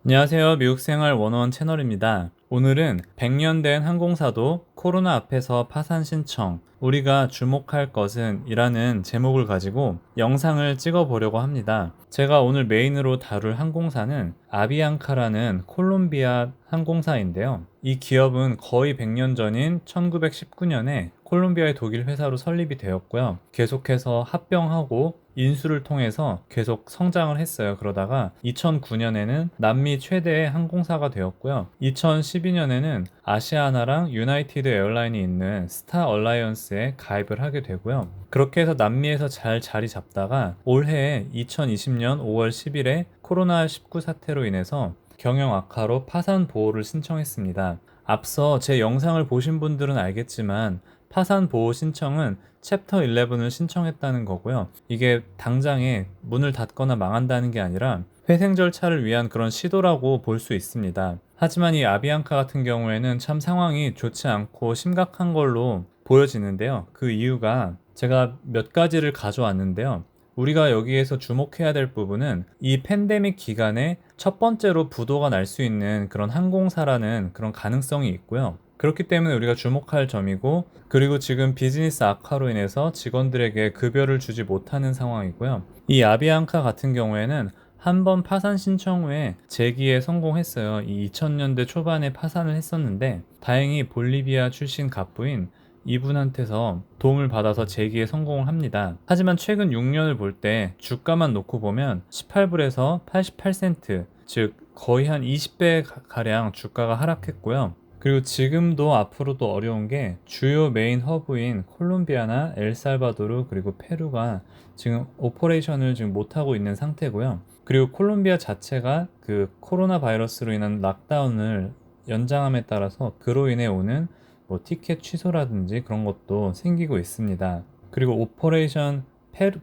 안녕하세요. 미국생활 101 채널입니다. 오늘은 100년 된 항공사도 코로나 앞에서 파산 신청, 우리가 주목할 것은 이라는 제목을 가지고 영상을 찍어 보려고 합니다. 제가 오늘 메인으로 다룰 항공사는 아비앙카라는 콜롬비아 항공사인데요. 이 기업은 거의 100년 전인 1919년에 콜롬비아의 독일 회사로 설립이 되었고요. 계속해서 합병하고 인수를 통해서 계속 성장을 했어요. 그러다가 2009년에는 남미 최대의 항공사가 되었고요. 2012년에는 아시아나랑 유나이티드 에어라인이 있는 스타 얼라이언스에 가입을 하게 되고요. 그렇게 해서 남미에서 잘 자리 잡다가 올해 2020년 5월 10일에 코로나19 사태로 인해서 경영 악화로 파산 보호를 신청했습니다. 앞서 제 영상을 보신 분들은 알겠지만 파산 보호 신청은 챕터 11을 신청했다는 거고요. 이게 당장에 문을 닫거나 망한다는 게 아니라 회생 절차를 위한 그런 시도라고 볼 수 있습니다. 하지만 이 아비앙카 같은 경우에는 참 상황이 좋지 않고 심각한 걸로 보여지는데요. 그 이유가 제가 몇 가지를 가져왔는데요. 우리가 여기에서 주목해야 될 부분은 이 팬데믹 기간에 첫 번째로 부도가 날 수 있는 그런 항공사라는 그런 가능성이 있고요. 그렇기 때문에 우리가 주목할 점이고, 그리고 지금 비즈니스 악화로 인해서 직원들에게 급여를 주지 못하는 상황이고요. 이 아비앙카 같은 경우에는 한 번 파산 신청 후에 재기에 성공했어요. 이 2000년대 초반에 파산을 했었는데 다행히 볼리비아 출신 갑부인 이분한테서 도움을 받아서 재기에 성공을 합니다. 하지만 최근 6년을 볼 때 주가만 놓고 보면 18불에서 88센트, 즉 거의 한 20배 가량 주가가 하락했고요. 그리고 지금도 앞으로도 어려운 게 주요 메인 허브인 콜롬비아나 엘살바도르 그리고 페루가 지금 오퍼레이션을 지금 못하고 있는 상태고요. 그리고 콜롬비아 자체가 그 코로나 바이러스로 인한 락다운을 연장함에 따라서 그로 인해 오는 뭐 티켓 취소라든지 그런 것도 생기고 있습니다. 그리고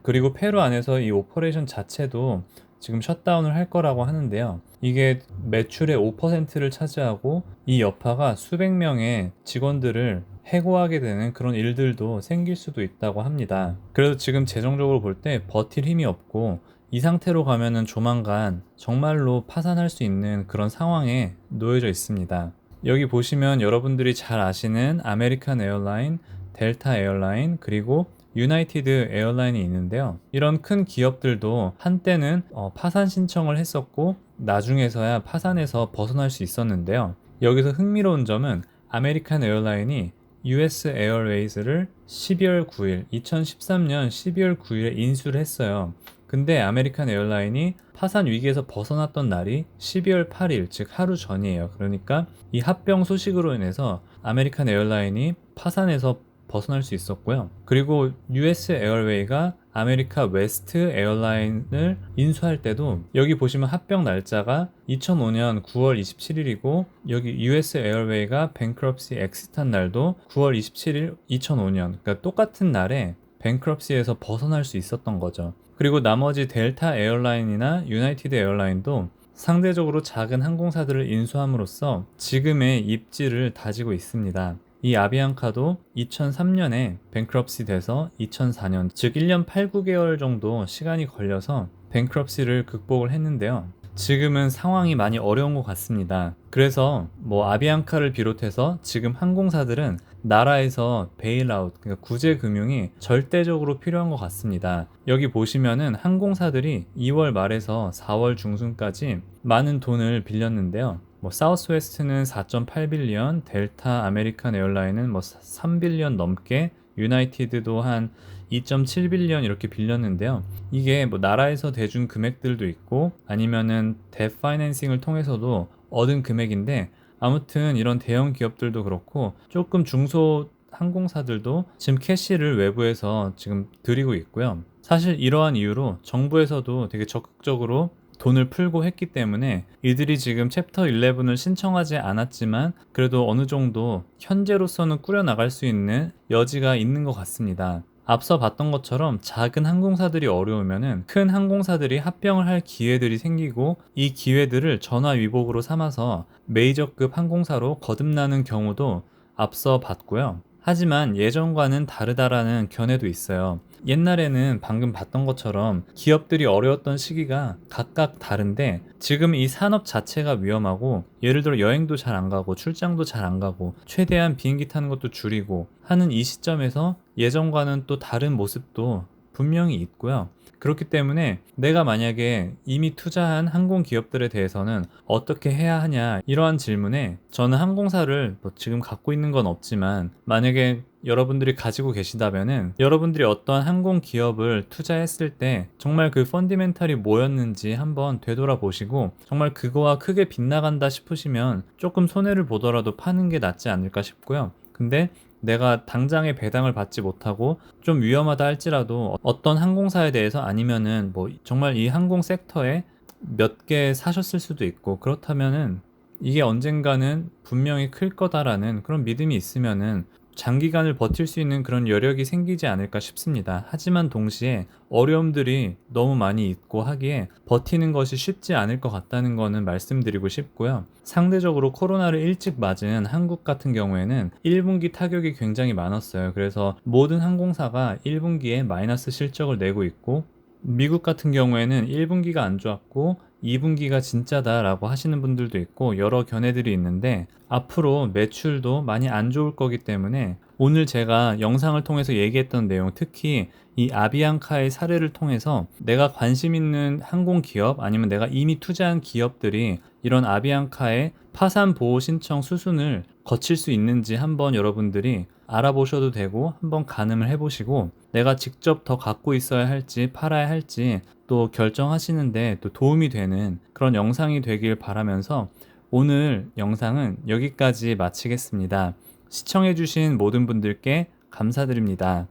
그리고 페루 안에서 이 오퍼레이션 자체도 지금 셧다운을 할 거라고 하는데요. 이게 매출의 5%를 차지하고 이 여파가 수백 명의 직원들을 해고하게 되는 그런 일들도 생길 수도 있다고 합니다. 그래서 지금 재정적으로 볼 때 버틸 힘이 없고 이 상태로 가면은 조만간 정말로 파산할 수 있는 그런 상황에 놓여져 있습니다. 여기 보시면 여러분들이 잘 아시는 아메리칸 에어라인, 델타 에어라인, 그리고 유나이티드 에어라인이 있는데요. 이런 큰 기업들도 한때는 파산 신청을 했었고 나중에서야 파산에서 벗어날 수 있었는데요. 여기서 흥미로운 점은 아메리칸 에어라인이 US 에어웨이즈를 12월 9일, 2013년 12월 9일에 인수를 했어요. 근데 아메리칸 에어라인이 파산 위기에서 벗어났던 날이 12월 8일, 즉 하루 전이에요. 그러니까 이 합병 소식으로 인해서 아메리칸 에어라인이 파산에서 벗어날 수 있었고요. 그리고 US 에어웨이가 아메리카 웨스트 에어라인을 인수할 때도 여기 보시면 합병 날짜가 2005년 9월 27일이고 여기 US 에어웨이가 뱅크럽시 엑시트한 날도 9월 27일 2005년, 그러니까 똑같은 날에 뱅크럽시에서 벗어날 수 있었던 거죠. 그리고 나머지 델타 에어라인이나 유나이티드 에어라인도 상대적으로 작은 항공사들을 인수함으로써 지금의 입지를 다지고 있습니다. 이 아비앙카도 2003년에 뱅크럽시 돼서 2004년, 즉 1년 8, 9개월 정도 시간이 걸려서 뱅크럽시를 극복을 했는데요. 지금은 상황이 많이 어려운 것 같습니다. 그래서 뭐 아비앙카를 비롯해서 지금 항공사들은 나라에서 베일아웃, 그러니까 구제 금융이 절대적으로 필요한 것 같습니다. 여기 보시면은 항공사들이 2월 말에서 4월 중순까지 많은 돈을 빌렸는데요. 뭐 사우스웨스트는 4.8빌리언, 델타 아메리칸 에어라인은 뭐 3빌리언 넘게, 유나이티드도 한 2.7빌리언 이렇게 빌렸는데요. 이게 뭐 나라에서 대준 금액들도 있고 아니면은 뎨 파이낸싱을 통해서도 얻은 금액인데, 아무튼 이런 대형 기업들도 그렇고 조금 중소 항공사들도 지금 캐시를 외부에서 지금 들이고 있고요. 사실 이러한 이유로 정부에서도 되게 적극적으로 돈을 풀고 했기 때문에 이들이 지금 챕터 11을 신청하지 않았지만 그래도 어느 정도 현재로서는 꾸려나갈 수 있는 여지가 있는 것 같습니다. 앞서 봤던 것처럼 작은 항공사들이 어려우면은 큰 항공사들이 합병을 할 기회들이 생기고 이 기회들을 전화위복으로 삼아서 메이저급 항공사로 거듭나는 경우도 앞서 봤고요. 하지만 예전과는 다르다라는 견해도 있어요. 옛날에는 방금 봤던 것처럼 기업들이 어려웠던 시기가 각각 다른데 지금 이 산업 자체가 위험하고 예를 들어 여행도 잘 안 가고 출장도 잘 안 가고 최대한 비행기 타는 것도 줄이고 하는 이 시점에서 예전과는 또 다른 모습도 분명히 있고요. 그렇기 때문에 내가 만약에 이미 투자한 항공 기업들에 대해서는 어떻게 해야 하냐 이러한 질문에 저는 항공사를 뭐 지금 갖고 있는 건 없지만 만약에 여러분들이 가지고 계시다면은 여러분들이 어떤 항공 기업을 투자했을 때 정말 그 펀디멘탈이 뭐였는지 한번 되돌아보시고 정말 그거와 크게 빗나간다 싶으시면 조금 손해를 보더라도 파는 게 낫지 않을까 싶고요. 근데 내가 당장에 배당을 받지 못하고 좀 위험하다 할지라도 어떤 항공사에 대해서 아니면은 뭐 정말 이 항공 섹터에 몇 개 사셨을 수도 있고 그렇다면은 이게 언젠가는 분명히 클 거다라는 그런 믿음이 있으면은 장기간을 버틸 수 있는 그런 여력이 생기지 않을까 싶습니다. 하지만 동시에 어려움들이 너무 많이 있고 하기에 버티는 것이 쉽지 않을 것 같다는 거는 말씀드리고 싶고요. 상대적으로 코로나를 일찍 맞은 한국 같은 경우에는 1분기 타격이 굉장히 많았어요. 그래서 모든 항공사가 1분기에 마이너스 실적을 내고 있고 미국 같은 경우에는 1분기가 안 좋았고 2분기가 진짜다라고 하시는 분들도 있고 여러 견해들이 있는데 앞으로 매출도 많이 안 좋을 거기 때문에 오늘 제가 영상을 통해서 얘기했던 내용 특히 이 아비앙카의 사례를 통해서 내가 관심 있는 항공 기업 아니면 내가 이미 투자한 기업들이 이런 아비앙카의 파산 보호 신청 수순을 거칠 수 있는지 한번 여러분들이 알아보셔도 되고 한번 가늠을 해보시고 내가 직접 더 갖고 있어야 할지 팔아야 할지 또 결정하시는데 또 도움이 되는 그런 영상이 되길 바라면서 오늘 영상은 여기까지 마치겠습니다. 시청해주신 모든 분들께 감사드립니다.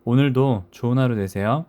오늘도 좋은 하루 되세요.